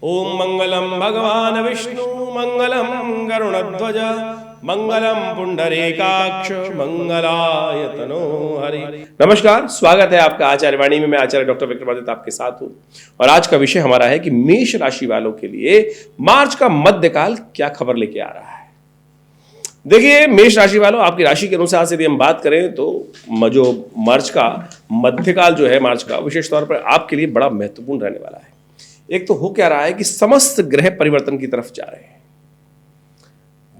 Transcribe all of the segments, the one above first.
ओम मंगलम भगवान विष्णु मंगलम गरुड़ध्वज मंगलम पुंडरीकाक्ष मंगलायतनो हरि। नमस्कार, स्वागत है आपका आचार्य वाणी में। मैं आचार्य डॉक्टर विक्रमादित्य आपके साथ हूं और आज का विषय हमारा है कि मेष राशि वालों के लिए मार्च का मध्यकाल क्या खबर लेके आ रहा है। देखिए, मेष राशि वालों, आपकी राशि के अनुसार से यदि हम बात करें तो जो मार्च का मध्यकाल जो है, मार्च का विशेष तौर पर आपके लिए बड़ा महत्वपूर्ण रहने वाला है। एक तो हो क्या रहा है कि समस्त ग्रह परिवर्तन की तरफ जा रहे हैं।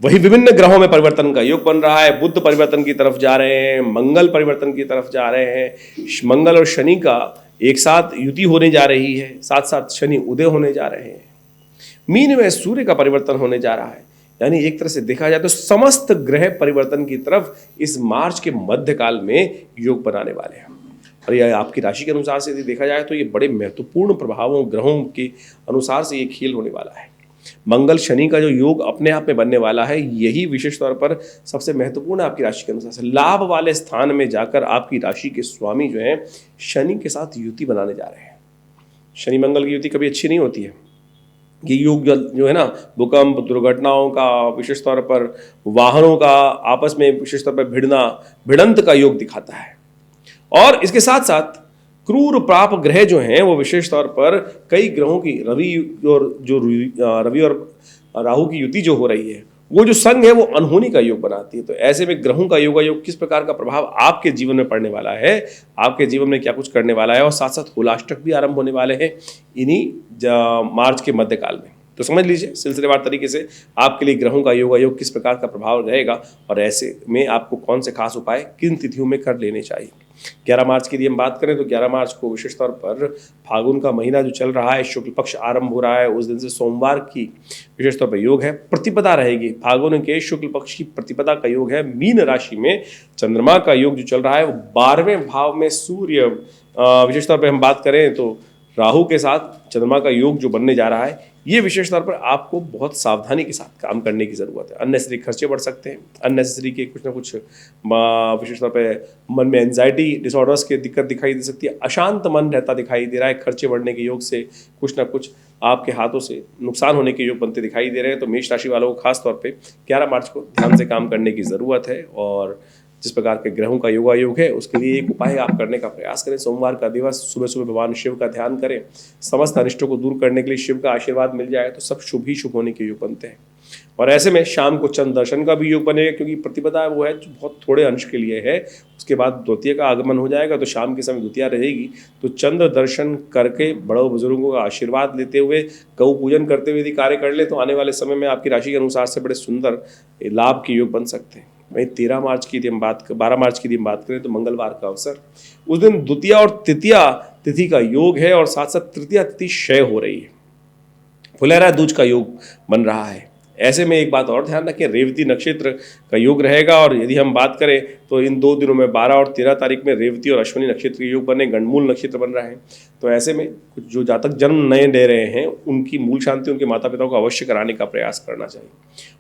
वही विभिन्न ग्रहों में परिवर्तन का योग बन रहा है। बुध परिवर्तन की तरफ जा रहे हैं, मंगल परिवर्तन की तरफ जा रहे हैं, मंगल और शनि का एक साथ युति होने जा रही है, साथ साथ शनि उदय होने जा रहे हैं। मीन में सूर्य का परिवर्तन होने जा रहा है। यानी एक तरह से देखा जाए तो समस्त ग्रह परिवर्तन की तरफ इस मार्च के मध्यकाल में योग बनाने वाले हैं। और यह आपकी राशि के अनुसार से यदि देखा जाए तो ये बड़े महत्वपूर्ण प्रभावों, ग्रहों के अनुसार से ये खेल होने वाला है। मंगल शनि का जो योग अपने आप में बनने वाला है, यही विशेष तौर पर सबसे महत्वपूर्ण है आपकी राशि के अनुसार से। लाभ वाले स्थान में जाकर आपकी राशि के स्वामी जो है शनि के साथ युति बनाने जा रहे हैं। शनि मंगल की युति कभी अच्छी नहीं होती है। ये योग जो है ना, भूकंप, दुर्घटनाओं का, विशेष तौर पर वाहनों का आपस में विशेष तौर पर भिड़ंत का योग दिखाता है। और इसके साथ साथ क्रूर पाप ग्रह जो हैं वो विशेष तौर पर कई ग्रहों की रवि और राहु की युति जो हो रही है, वो जो संग है वो अनहोनी का योग बनाती है। तो ऐसे में ग्रहों का योग किस प्रकार का प्रभाव आपके जीवन में पड़ने वाला है, आपके जीवन में क्या कुछ करने वाला है, और साथ साथ होलाष्टक भी आरंभ होने वाले हैं इन्हीं मार्च के मध्यकाल में। तो समझ लीजिए सिलसिलेवार तरीके से आपके लिए ग्रहों का योग किस प्रकार का प्रभाव रहेगा और ऐसे में आपको कौन से खास उपाय किन तिथियों में कर लेने चाहिए। 11 मार्च की यदि हम बात करें तो 11 मार्च को विशेष तौर पर फागुन का महीना जो चल रहा है, शुक्ल पक्ष आरंभ हो रहा है। उस दिन से सोमवार की विशेष तौर पर योग है, प्रतिपदा रहेगी। फागुन के शुक्ल पक्ष की प्रतिपदा का योग है। मीन राशि में चंद्रमा का योग जो चल रहा है वो 12वें भाव में सूर्य, विशेष तौर पर हम बात करें तो राहु के साथ चंद्रमा का योग जो बनने जा रहा है, ये विशेष तौर पर आपको बहुत सावधानी के साथ काम करने की ज़रूरत है। अननेसेसरी खर्चे बढ़ सकते हैं, अननेसेसरी के कुछ ना कुछ विशेष तौर पर मन में एंजाइटी डिसऑर्डर्स की दिक्कत दिखाई दे सकती है। अशांत मन रहता दिखाई दे रहा है। खर्चे बढ़ने के योग से कुछ ना कुछ आपके हाथों से नुकसान होने के योग बनते दिखाई दे रहे हैं। तो मेष राशि वालों को खास तौर पर 11 मार्च को ध्यान से काम करने की ज़रूरत है। और जिस प्रकार के ग्रहों का योग है उसके लिए एक उपाय आप करने का प्रयास करें। सोमवार का दिवस सुबह सुबह भगवान शिव का ध्यान करें। समस्त अनिष्टों को दूर करने के लिए शिव का आशीर्वाद मिल जाए तो सब शुभ ही शुभ होने के योग बनते हैं। और ऐसे में शाम को चंद्र दर्शन का भी योग बनेगा, क्योंकि प्रतिपदा वो है जो बहुत थोड़े अंश के लिए है। उसके बाद द्वितीय का आगमन हो जाएगा तो शाम के समय द्वितीया रहेगी। तो चंद्र दर्शन करके बड़ों बुजुर्गों का आशीर्वाद लेते हुए, गौ पूजन करते हुए यदि कार्य कर ले तो आने वाले समय में आपकी राशि के अनुसार से बड़े सुंदर लाभ के योग बन सकते हैं। वहीं 12 मार्च की यदि हम बात करें तो मंगलवार का अवसर, उस दिन द्वितीया और तृतीया तिथि का योग है और साथ साथ तृतीया तिथि क्षय हो रही है। फुलेरा दूज का योग बन रहा है। ऐसे में एक बात और ध्यान रखें, रेवती नक्षत्र का योग रहेगा। और यदि हम बात करें तो इन 2 दिनों में 12 और 13 तारीख में रेवती और अश्विनी नक्षत्र के योग बने, गंडमूल नक्षत्र बन रहा है। तो ऐसे में कुछ जो जातक जन्म नए ले रहे हैं उनकी मूल शांति उनके माता पिता को अवश्य कराने का प्रयास करना चाहिए।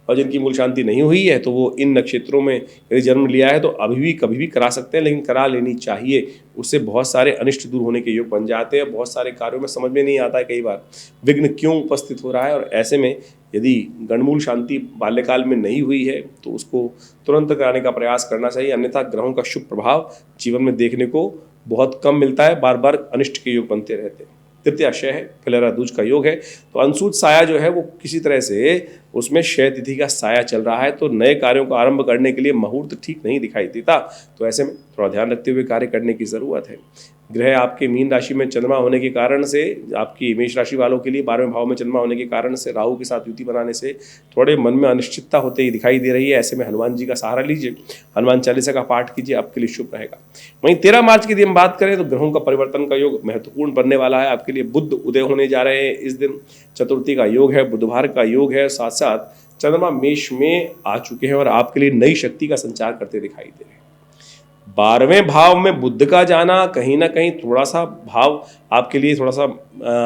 और जिनकी मूल शांति नहीं हुई है तो वो इन नक्षत्रों में यदि जन्म लिया है तो अभी भी कभी भी करा सकते हैं, लेकिन करा लेनी चाहिए। उससे बहुत सारे अनिष्ट दूर होने के योग बन जाते हैं। बहुत सारे कार्यों में समझ में नहीं आता है कई बार विघ्न क्यों उपस्थित हो रहा है। और ऐसे में यदि गणमूल शांति बाल्यकाल में नहीं हुई है तो उसको तुरंत कराने का प्रयास करना चाहिए, अन्यथा ग्रहों का शुभ प्रभाव जीवन में देखने को बहुत कम मिलता है। बार बार अनिष्ट के योग बनते रहते हैं। तृतीया क्षय है, फिलेरा दूज का योग है। तो अंशुत साया जो है वो किसी तरह से उसमें क्षय तिथि का साया चल रहा है। तो नए कार्यों को आरंभ करने के लिए मुहूर्त ठीक नहीं दिखाई देता। तो ऐसे में थोड़ा ध्यान रखते हुए कार्य करने की ज़रूरत है। ग्रह आपके मीन राशि में चंद्रमा होने के कारण से, आपकी मेष राशि वालों के लिए 12वें भाव में चंद्रमा होने के कारण से राहु के साथ युति बनाने से थोड़े मन में अनिश्चितता होते ही दिखाई दे रही है। ऐसे में हनुमान जी का सहारा लीजिए, हनुमान चालीसा का पाठ कीजिए, आपके लिए शुभ रहेगा। वहीं 13 मार्च की यदि हम बात करें तो ग्रहों का परिवर्तन का योग महत्वपूर्ण बनने वाला है। आपके लिए बुध उदय होने जा रहे हैं इस दिन। चतुर्थी का योग है, बुधवार का योग है। साथ साथ चंद्रमा मेष में आ चुके हैं और आपके लिए नई शक्ति का संचार करते दिखाई दे रहे हैं। 12वें भाव में बुध का जाना कहीं ना कहीं थोड़ा सा भाव आपके लिए थोड़ा सा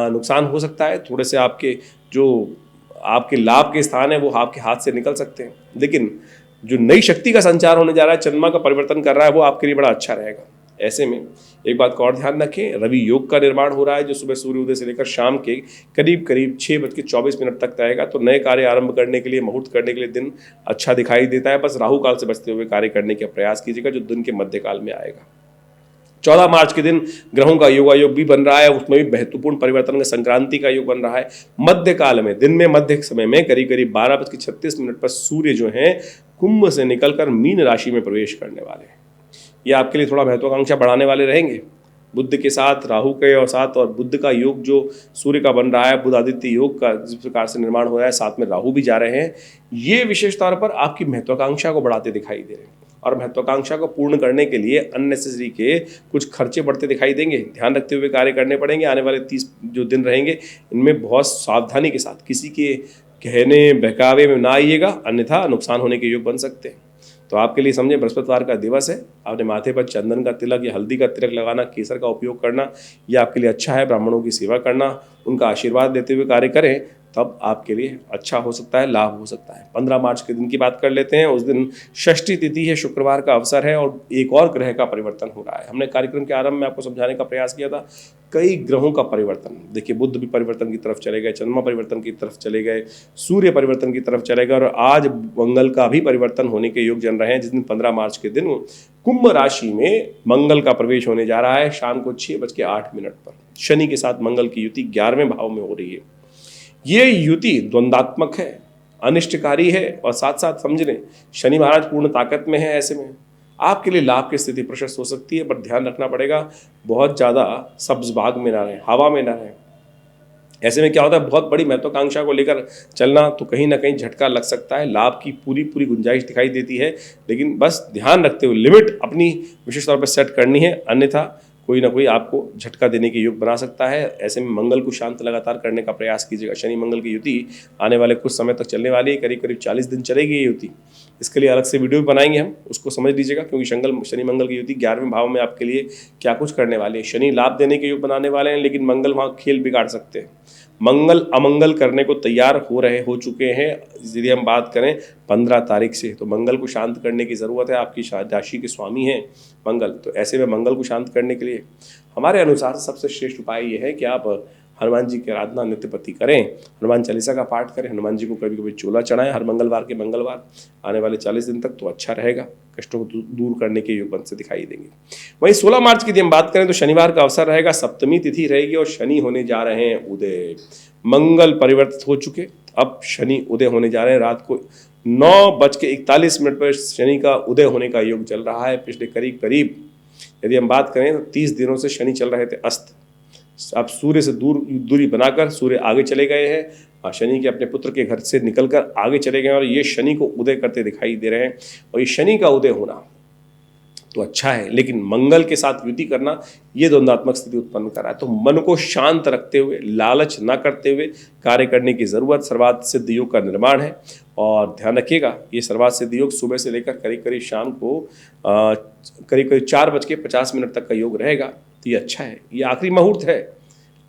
नुकसान हो सकता है। थोड़े से आपके जो आपके लाभ के स्थान है वो आपके हाथ से निकल सकते हैं। लेकिन जो नई शक्ति का संचार होने जा रहा है, चंद्रमा का परिवर्तन कर रहा है, वो आपके लिए बड़ा अच्छा रहेगा। ऐसे में एक बात का और ध्यान रखें, रवि योग का निर्माण हो रहा है जो सुबह सूर्योदय से लेकर शाम के करीब करीब 6:24 तक रहेगा। तो नए कार्य आरंभ करने के लिए, मुहूर्त करने के लिए दिन अच्छा दिखाई देता है। बस राहु काल से बचते हुए कार्य करने का प्रयास कीजिएगा जो दिन के मध्यकाल में आएगा। 14 मार्च के दिन ग्रहों का योगायोग भी बन रहा है, उसमें भी महत्वपूर्ण परिवर्तन का संक्रांति का योग बन रहा है। मध्य काल में दिन में मध्य समय में करीब करीब 12:36 पर सूर्य जो है कुंभ से निकलकर मीन राशि में प्रवेश करने वाले हैं। ये आपके लिए थोड़ा महत्वाकांक्षा बढ़ाने वाले रहेंगे। बुध के साथ राहु के और साथ और बुध का योग जो सूर्य का बन रहा है, बुध आदित्य योग का जिस प्रकार से निर्माण हो रहा है, साथ में राहु भी जा रहे हैं, ये विशेष तौर पर आपकी महत्वाकांक्षा को बढ़ाते दिखाई दे रहे हैं। और महत्वाकांक्षा को पूर्ण करने के लिए अननेसेसरी के कुछ खर्चे बढ़ते दिखाई देंगे। ध्यान रखते हुए कार्य करने पड़ेंगे। आने वाले 30 जो दिन रहेंगे इनमें बहुत सावधानी के साथ, किसी के कहने बहकावे में ना आइएगा, अन्यथा नुकसान होने के योग बन सकते हैं। तो आपके लिए समझे बृहस्पतिवार का दिवस है, आपने माथे पर चंदन का तिलक या हल्दी का तिलक लगाना, केसर का उपयोग करना, ये आपके लिए अच्छा है। ब्राह्मणों की सेवा करना, उनका आशीर्वाद देते हुए कार्य करें, तब आपके लिए अच्छा हो सकता है, लाभ हो सकता है। 15 मार्च के दिन की बात कर लेते हैं। उस दिन षष्ठी तिथि है, शुक्रवार का अवसर है और एक और ग्रह का परिवर्तन हो रहा है। हमने कार्यक्रम के आरंभ में आपको समझाने का प्रयास किया था कई ग्रहों का परिवर्तन। देखिए, बुध भी परिवर्तन की तरफ चले गए, चंद्रमा परिवर्तन की तरफ चले गए, सूर्य परिवर्तन की तरफ चले गए और आज मंगल का भी परिवर्तन होने के योग जन रहे हैं। जिस दिन 15 मार्च के दिन कुंभ राशि में मंगल का प्रवेश होने जा रहा है शाम को 6:08 पर। शनि के साथ मंगल की युति 11वें भाव में हो रही है। ये युति द्वंद्वात्मक है, अनिष्टकारी है और साथ साथ समझ लें शनि महाराज पूर्ण ताकत में है। ऐसे में आपके लिए लाभ की स्थिति प्रशस्त हो सकती है, पर ध्यान रखना पड़ेगा बहुत ज़्यादा सब्ज बाग में ना रहें, हवा में ना रहें। ऐसे में क्या होता है, बहुत बड़ी महत्वाकांक्षा को लेकर चलना तो कहीं ना कहीं झटका लग सकता है। लाभ की पूरी गुंजाइश दिखाई देती है, लेकिन बस ध्यान रखते हुए लिमिट अपनी विशेष तौर पर सेट करनी है, अन्यथा कोई ना कोई आपको झटका देने के योग बना सकता है। ऐसे में मंगल को शांत लगातार करने का प्रयास कीजिएगा। शनि मंगल की युति आने वाले कुछ समय तक चलने वाली है, करीब 40 दिन चलेगी ये युति। इसके लिए अलग से वीडियो भी बनाएंगे हम, उसको समझ लीजिएगा, क्योंकि शनि मंगल की युति 11वें भाव में आपके लिए क्या कुछ करने वाले हैं। शनि लाभ देने के योग बनाने वाले हैं, लेकिन मंगल वहाँ खेल बिगाड़ सकते हैं। मंगल अमंगल करने को तैयार हो चुके हैं। यदि हम बात करें 15 तारीख से, तो मंगल को शांत करने की ज़रूरत है। आपकी राशि के स्वामी हैं मंगल, तो ऐसे में मंगल को शांत करने के लिए हमारे अनुसार सबसे श्रेष्ठ उपाय ये है कि आप हनुमान जी की आराधना नित्य प्रति करें, हनुमान चालीसा का पाठ करें, हनुमान जी को कभी कभी चोला चढ़ाएं हर मंगलवार के मंगलवार। आने वाले 40 दिन तक तो अच्छा रहेगा, कष्टों को दूर करने के योग बन से दिखाई देंगे। वहीं 16 मार्च की यदि हम बात करें तो शनिवार का अवसर रहेगा, सप्तमी तिथि रहेगी और शनि होने जा रहे हैं उदय। मंगल परिवर्तित हो चुके, अब शनि उदय होने जा रहे हैं। रात को 9:41 पर शनि का उदय होने का योग चल रहा है। पिछले करीब यदि हम बात करें तो 30 दिनों से शनि चल रहे थे अस्त, अब सूर्य से दूरी बनाकर सूर्य आगे चले गए हैं। शनि के अपने पुत्र के घर से निकलकर आगे चले गए और ये शनि को उदय करते दिखाई दे रहे हैं। और ये शनि का उदय होना तो अच्छा है, लेकिन मंगल के साथ युति करना ये द्वंद्वात्मक स्थिति उत्पन्न कर रहा है। तो मन को शांत रखते हुए, लालच न करते हुए कार्य करने की जरूरत। सर्वार्थ सिद्ध योग का निर्माण है और ध्यान रखिएगा ये सर्वार्थ सिद्ध योग सुबह से लेकर करीब शाम को करीब 4:50 तक का योग रहेगा। तो ये अच्छा है, ये आखिरी मुहूर्त है।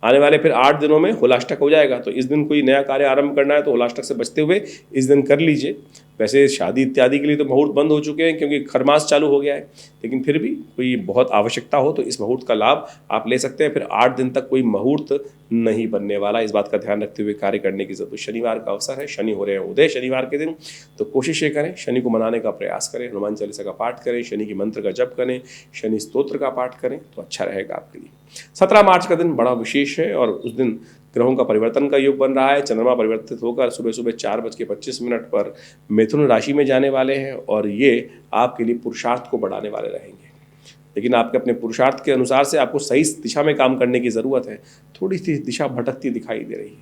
आने वाले फिर 8 दिनों में होलाष्टक हो जाएगा, तो इस दिन कोई नया कार्य आरंभ करना है तो होलाष्टक से बचते हुए इस दिन कर लीजिए। वैसे शादी इत्यादि के लिए तो मुहूर्त बंद हो चुके हैं क्योंकि खरमास चालू हो गया है, लेकिन फिर भी कोई बहुत आवश्यकता हो तो इस मुहूर्त का लाभ आप ले सकते हैं। फिर 8 दिन तक कोई मुहूर्त नहीं बनने वाला, इस बात का ध्यान रखते हुए कार्य करने की जरूरत। शनिवार का अवसर है, शनि हो रहे हैं उदय शनिवार के दिन, तो कोशिश ये करें शनि को मनाने का प्रयास करें, हनुमान चालीसा का पाठ करें, शनि की मंत्र का जप करें, शनि स्तोत्र का पाठ करें तो अच्छा रहेगा आपके लिए। 17 मार्च का दिन बड़ा विशेष है और उस दिन ग्रहों का परिवर्तन का योग बन रहा है। चंद्रमा परिवर्तित होकर सुबह 4:25 पर मिथुन राशि में जाने वाले हैं और ये आपके लिए पुरुषार्थ को बढ़ाने वाले रहेंगे। लेकिन आपके अपने पुरुषार्थ के अनुसार से आपको सही दिशा में काम करने की ज़रूरत है। थोड़ी सी दिशा भटकती दिखाई दे रही है,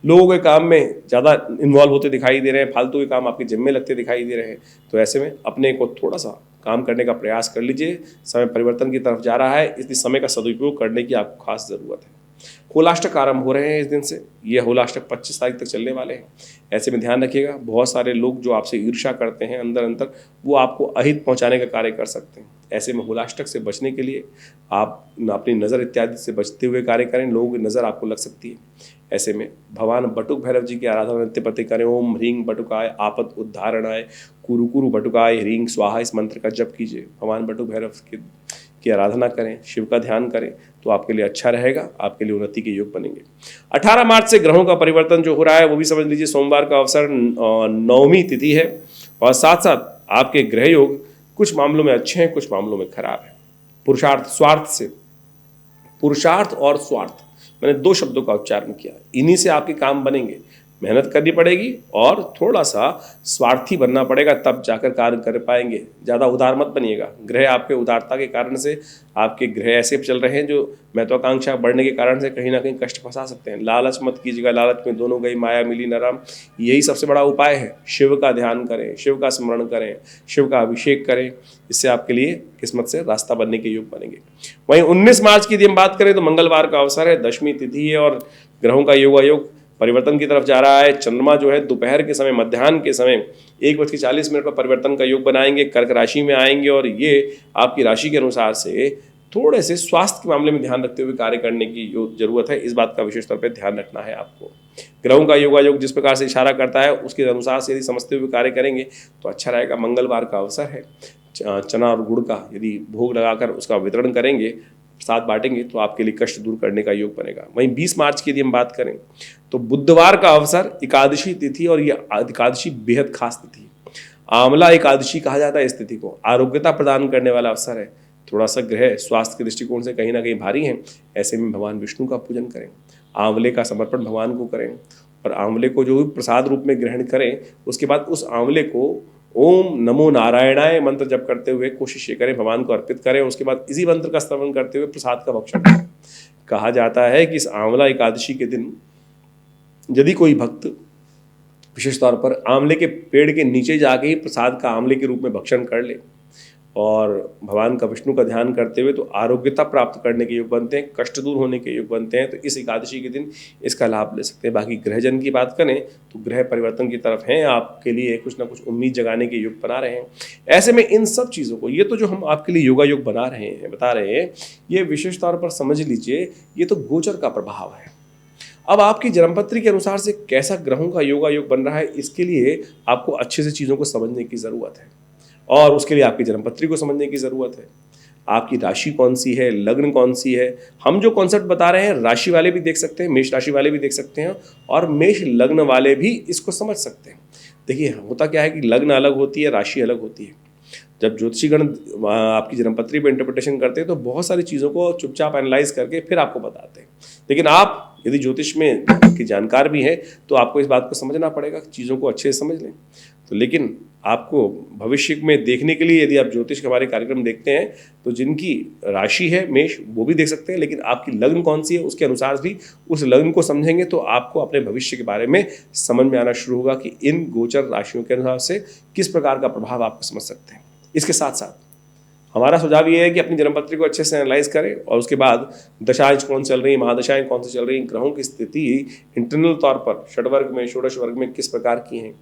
लोगों के काम में ज़्यादा इन्वॉल्व होते दिखाई दे रहे हैं, फालतू के काम आपके जिम्मे लगते दिखाई दे रहे हैं। तो ऐसे में अपने को थोड़ा सा काम करने का प्रयास कर लीजिए। समय परिवर्तन की तरफ जा रहा है, इसलिए समय का सदुपयोग करने की आपको खास ज़रूरत है। होलाष्टक आरंभ हो रहे हैं इस दिन से, ये होलाष्टक 25 तारीख तक चलने वाले हैं। ऐसे में ध्यान रखिएगा, बहुत सारे लोग जो आपसे ईर्ष्या करते हैं अंदर वो आपको अहित पहुंचाने का कार्य कर सकते हैं। ऐसे में होलाष्टक से बचने के लिए आप अपनी नज़र इत्यादि से बचते हुए कार्य करें, लोगों की नज़र आपको लग सकती है। ऐसे में भगवान बटुक भैरव जी की आराधना नित्य प्रति करें। ओम ह्रीं बटुकाय आपद उद्धारणाय कुरु कुरु बटुकाय ह्रीं स्वाहा, इस मंत्र का जप कीजिए। भगवान बटुक भैरव की आराधना करें, शिव का ध्यान करें तो आपके लिए अच्छा रहेगा, आपके लिए उन्नति के योग बनेंगे। 18 मार्च से ग्रहों का परिवर्तन जो हो रहा है वो भी समझ लीजिए। सोमवार का अवसर 9वीं तिथि है और साथ साथ आपके ग्रह योग कुछ मामलों में अच्छे हैं, कुछ मामलों में खराब है। पुरुषार्थ स्वार्थ से, पुरुषार्थ और स्वार्थ मैंने 2 शब्दों का उच्चारण किया, इन्हीं से आपके काम बनेंगे। मेहनत करनी पड़ेगी और थोड़ा सा स्वार्थी बनना पड़ेगा, तब जाकर कार्य कर पाएंगे। ज़्यादा उदार मत बनिएगा। ग्रह आपके उदारता के कारण से, आपके ग्रह ऐसे चल रहे हैं जो महत्वाकांक्षा बढ़ने के कारण से कहीं ना कहीं कष्ट फंसा सकते हैं। लालच मत कीजिएगा, लालच में दोनों गई माया मिली न राम, यही सबसे बड़ा उपाय है। शिव का ध्यान करें, शिव का स्मरण करें, शिव का अभिषेक करें, इससे आपके लिए किस्मत से रास्ता बनने के योग बनेंगे। वहीं 19 मार्च की यदि हम बात करें तो मंगलवार का अवसर है, 10वीं तिथि है और ग्रहों का योगायोग परिवर्तन की तरफ जा रहा है। चंद्रमा जो है दोपहर के समय, मध्याह्न के समय 1:40 पर परिवर्तन का योग बनाएंगे, कर्क राशि में आएंगे और ये आपकी राशि के अनुसार से थोड़े से स्वास्थ्य के मामले में ध्यान रखते हुए कार्य करने की जरूरत है। इस बात का विशेष तौर पर ध्यान रखना है आपको। ग्रहों का योगायोग जिस प्रकार से इशारा करता है उसके अनुसार से यदि समझते हुए कार्य करेंगे तो अच्छा रहेगा। मंगलवार का अवसर है, चना और गुड़ का यदि भोग लगाकर उसका वितरण करेंगे, साथ बांटेंगे तो आपके लिए कष्ट दूर करने का योग बनेगा। वहीं 20 मार्च की यदि हम बात करें तो बुधवार का अवसर, एकादशी तिथि और यह एकादशी बेहद खास तिथि, आंवला एकादशी कहा जाता है इस तिथि को। आरोग्यता प्रदान करने वाला अवसर है। थोड़ा सा ग्रह स्वास्थ्य के दृष्टिकोण से कहीं ना कहीं भारी हैं, ऐसे में भगवान विष्णु का पूजन करें, आंवले का समर्पण भगवान को करें और आंवले को जो प्रसाद रूप में ग्रहण करें, उसके बाद उस आंवले को ओम नमो नारायणाय मंत्र जप करते हुए कोशिश ये करें भगवान को अर्पित करें। उसके बाद इसी मंत्र का श्रवण करते हुए प्रसाद का भक्षण करें। कहा जाता है कि इस आंवला एकादशी के दिन यदि कोई भक्त विशेष तौर पर आंवले के पेड़ के नीचे जाके ही प्रसाद का आंवले के रूप में भक्षण कर ले और भगवान का, विष्णु का ध्यान करते हुए, तो आरोग्यता प्राप्त करने के योग बनते हैं, कष्ट दूर होने के योग बनते हैं। तो इस एकादशी के दिन इसका लाभ ले सकते हैं। बाकी ग्रहजन की बात करें तो ग्रह परिवर्तन की तरफ हैं, आपके लिए कुछ ना कुछ उम्मीद जगाने के योग बना रहे हैं। ऐसे में इन सब चीज़ों को, ये तो जो हम आपके लिए योगा योग बना रहे हैं, बता रहे हैं, ये विशेष तौर पर समझ लीजिए ये तो गोचर का प्रभाव है। अब आपकी जन्मपत्री के अनुसार से कैसा ग्रहों का योगा योग बन रहा है, इसके लिए आपको अच्छे से चीज़ों को समझने की ज़रूरत है और उसके लिए आपकी जन्मपत्री को समझने की ज़रूरत है। आपकी राशि कौन सी है, लग्न कौन सी है। हम जो कॉन्सेप्ट बता रहे हैं राशि वाले भी देख सकते हैं, मेष राशि वाले भी देख सकते हैं और मेष लग्न वाले भी इसको समझ सकते हैं। देखिए होता क्या है कि लग्न अलग होती है, राशि अलग होती है। जब ज्योतिषीगण आपकी जन्मपत्री पर इंटरप्रिटेशन करते हैं तो बहुत सारी चीज़ों को चुपचाप एनालाइज करके फिर आपको बताते हैं। लेकिन आप यदि ज्योतिष में की जानकार भी हैं तो आपको इस बात को समझना पड़ेगा, चीज़ों को अच्छे से समझ लें। तो लेकिन आपको भविष्य में देखने के लिए यदि आप ज्योतिष के हमारे कार्यक्रम देखते हैं तो जिनकी राशि है मेष वो भी देख सकते हैं, लेकिन आपकी लग्न कौन सी है उसके अनुसार भी उस लग्न को समझेंगे तो आपको अपने भविष्य के बारे में समझ में आना शुरू होगा कि इन गोचर राशियों के अनुसार से किस प्रकार का प्रभाव आप समझ सकते हैं। इसके साथ साथ हमारा सुझाव ये है कि अपनी जन्मपत्री को अच्छे से एनालाइज करें और उसके बाद दशाएं कौन चल रही, महादशाएं कौन सी चल रही, ग्रहों की स्थिति इंटरनल तौर पर षडवर्ग में, षोडश वर्ग में किस प्रकार की हैं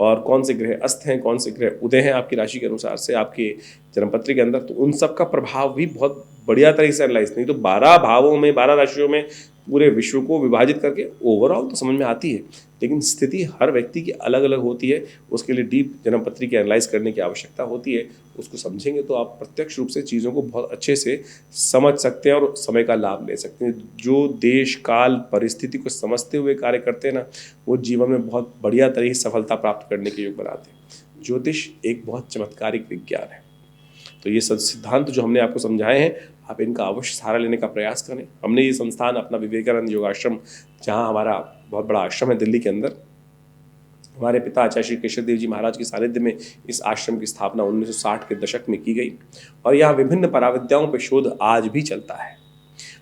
और कौन से ग्रह अस्त हैं, कौन से ग्रह उदय हैं आपकी राशि के अनुसार से आपके जन्मपत्री के अंदर, तो उन सब का प्रभाव भी बहुत बढ़िया तरीके से एनालाइज, नहीं तो 12 भावों में, 12 राशियों में पूरे विश्व को विभाजित करके ओवरऑल तो समझ में आती है, लेकिन स्थिति हर व्यक्ति की अलग अलग होती है। उसके लिए डीप जन्मपत्री की एनालाइज करने की आवश्यकता होती है। उसको समझेंगे तो आप प्रत्यक्ष रूप से चीज़ों को बहुत अच्छे से समझ सकते हैं और समय का लाभ ले सकते हैं। जो देश काल परिस्थिति को समझते हुए कार्य करते हैं ना, वो जीवन में बहुत बढ़िया तरीके से सफलता प्राप्त करने के योग बनाते हैं। ज्योतिष एक बहुत चमत्कारिक विज्ञान है। तो ये सिद्धांत जो हमने आपको समझाए हैं, आप इनका अवश्य सहारा लेने का प्रयास करें। हमने ये संस्थान अपना विवेकानंद योगाश्रम, जहाँ हमारा बहुत बड़ा आश्रम है दिल्ली के अंदर, हमारे पिता आचार्य श्री केशव देव जी महाराज के सानिध्य में इस आश्रम की स्थापना 1960 के दशक में की गई और यहाँ विभिन्न पराविद्याओं पर शोध आज भी चलता है।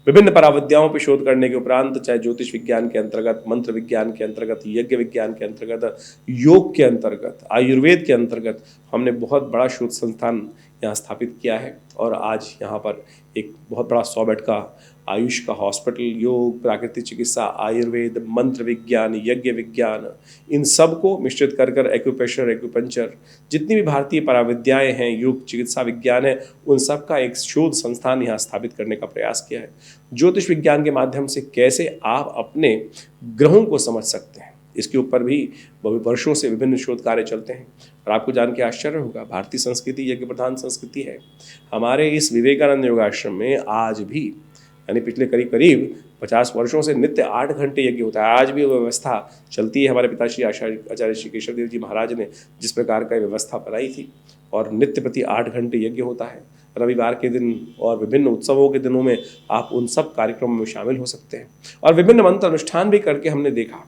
विभिन्न पराविद्याओं पर शोध करने के उपरांत चाहे ज्योतिष विज्ञान के अंतर्गत, मंत्र विज्ञान के अंतर्गत, यज्ञ विज्ञान के अंतर्गत, योग के अंतर्गत, आयुर्वेद के अंतर्गत हमने बहुत बड़ा शोध संस्थान यहाँ स्थापित किया है और आज यहाँ पर एक बहुत बड़ा 100 बेड का आयुष का हॉस्पिटल, योग, प्राकृतिक चिकित्सा, आयुर्वेद, मंत्र विज्ञान, यज्ञ विज्ञान, इन सब को मिश्रित कर कर एक्यूप्रेशर, एक्यूपंचर, जितनी भी भारतीय पराविद्याएं हैं, योग, चिकित्सा विज्ञान है, उन सब का एक शोध संस्थान यहाँ स्थापित करने का प्रयास किया है। ज्योतिष विज्ञान के माध्यम से कैसे आप अपने ग्रहों को समझ सकते हैं, इसके ऊपर भी वर्षों से विभिन्न शोध कार्य चलते हैं। और आपको जान के आश्चर्य होगा, भारतीय संस्कृति यज्ञ प्रधान संस्कृति है। हमारे इस विवेकानंद योगाश्रम में आज भी, यानी पिछले करीब करीब 50 वर्षों से नित्य 8 घंटे यज्ञ होता है। आज भी वो व्यवस्था चलती है। हमारे पिताश्री आचार्य श्री केशव देव जी महाराज ने जिस प्रकार का व्यवस्था बनाई थी, और नित्य प्रति 8 घंटे यज्ञ होता है। रविवार के दिन और विभिन्न उत्सवों के दिनों में आप उन सब कार्यक्रमों में शामिल हो सकते हैं, और विभिन्न मंत्र अनुष्ठान भी करके हमने देखा।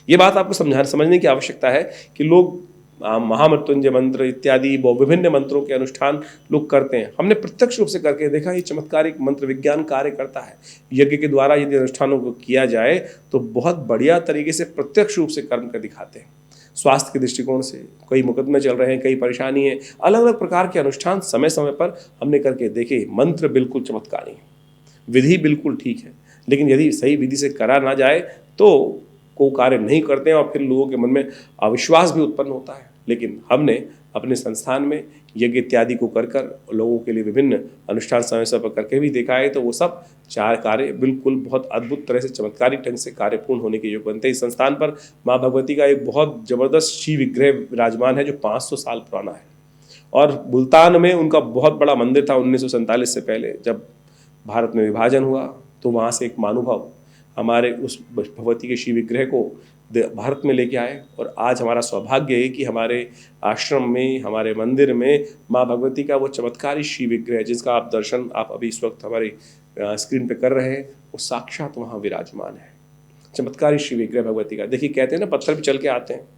ये बात आपको समझने की आवश्यकता है कि लोग महामृत्युंजय मंत्र इत्यादि विभिन्न मंत्रों के अनुष्ठान लोग करते हैं। हमने प्रत्यक्ष रूप से करके देखा, ये चमत्कारिक मंत्र विज्ञान कार्य करता है। यज्ञ के द्वारा यदि अनुष्ठानों को किया जाए तो बहुत बढ़िया तरीके से प्रत्यक्ष रूप से कर्म कर दिखाते हैं। स्वास्थ्य के दृष्टिकोण से कई मुकदमे चल रहे हैं, कई परेशानी है, अलग अलग प्रकार के अनुष्ठान समय समय पर हमने करके देखे। मंत्र बिल्कुल चमत्कारी है, विधि बिल्कुल ठीक है, लेकिन यदि सही विधि से करा ना जाए तो को कार्य नहीं करते हैं, और फिर लोगों के मन में अविश्वास भी उत्पन्न होता है। लेकिन हमने अपने संस्थान में यज्ञ इत्यादि को कर लोगों के लिए विभिन्न अनुष्ठान समय समय पर करके भी देखा है, तो वो सब 4 कार्य बिल्कुल बहुत अद्भुत तरह से चमत्कारिक ढंग से कार्यपूर्ण होने के योग बनते हैं। इस संस्थान पर माँ भगवती का एक बहुत जबरदस्त शिव विग्रह विराजमान है जो 500 साल पुराना है, और मुल्तान में उनका बहुत बड़ा मंदिर था 1947 से पहले। जब भारत में विभाजन हुआ तो वहाँ से एक महानुभाव हमारे उस भगवती के शिव विग्रह को भारत में लेके आए, और आज हमारा सौभाग्य है कि हमारे आश्रम में, हमारे मंदिर में माँ भगवती का वो चमत्कारी शिव विग्रह जिसका आप दर्शन आप अभी इस वक्त हमारी स्क्रीन पे कर रहे हैं, वो साक्षात वहाँ विराजमान है। चमत्कारी शिव विग्रह भगवती का। देखिए, कहते हैं ना, पत्थर भी चल के आते हैं।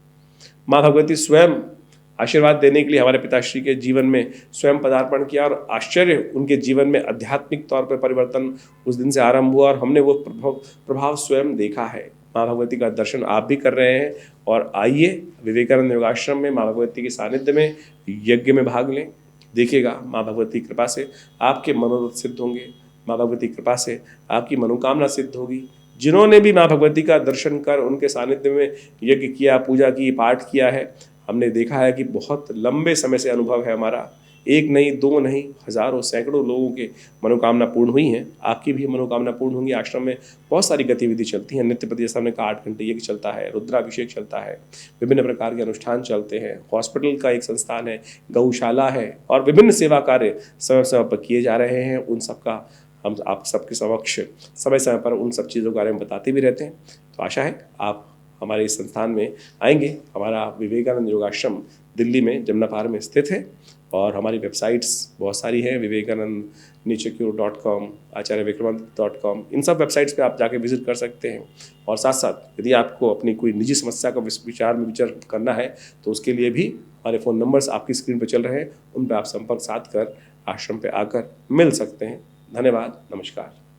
माँ भगवती स्वयं आशीर्वाद देने के लिए हमारे पिताश्री के जीवन में स्वयं पदार्पण किया, और आश्चर्य उनके जीवन में आध्यात्मिक तौर पर परिवर्तन उस दिन से आरंभ हुआ, और हमने वो प्रभाव स्वयं देखा है। माँ भगवती का दर्शन आप भी कर रहे हैं, और आइए विवेकानंद योगाश्रम में माँ भगवती के सानिध्य में यज्ञ में भाग लें। देखिएगा, माँ भगवती कृपा से आपके मनोरथ सिद्ध होंगे, माँ भगवती कृपा से आपकी मनोकामना सिद्ध होगी। जिन्होंने भी माँ भगवती का दर्शन कर उनके सानिध्य में यज्ञ किया, पूजा की, पाठ किया है, हमने देखा है कि बहुत लंबे समय से अनुभव है हमारा, 1 नहीं 2 नहीं, हजारों सैकड़ों लोगों के मनोकामना पूर्ण हुई हैं। आपकी भी मनोकामना पूर्ण होंगी। आश्रम में बहुत सारी गतिविधि चलती हैं। नित्य प्रति, जैसा हमने कहा, 8 घंटे यज्ञ चलता है, रुद्राभिषेक चलता है, विभिन्न प्रकार के अनुष्ठान चलते हैं। हॉस्पिटल का एक संस्थान है, गौशाला है, और विभिन्न सेवा कार्य समय समय पर किए जा रहे हैं। उन सबका हम आप सबके समक्ष समय समय पर उन सब चीज़ों के बारे में बताते भी रहते हैं। तो आशा है आप हमारे इस संस्थान में आएंगे। हमारा विवेकानंद योगाश्रम दिल्ली में जमुना पार में स्थित है, और हमारी वेबसाइट्स बहुत सारी हैं, vivekanandnichecure.com, acharyavickramanand.com। इन सब वेबसाइट्स पे आप जाके विजिट कर सकते हैं। और साथ साथ यदि आपको अपनी कोई निजी समस्या का विचार करना है तो उसके लिए भी हमारे फ़ोन नंबर्स आपकी स्क्रीन पर चल रहे हैं, उन पर आप संपर्क साध कर आश्रम पे आकर मिल सकते हैं। धन्यवाद, नमस्कार।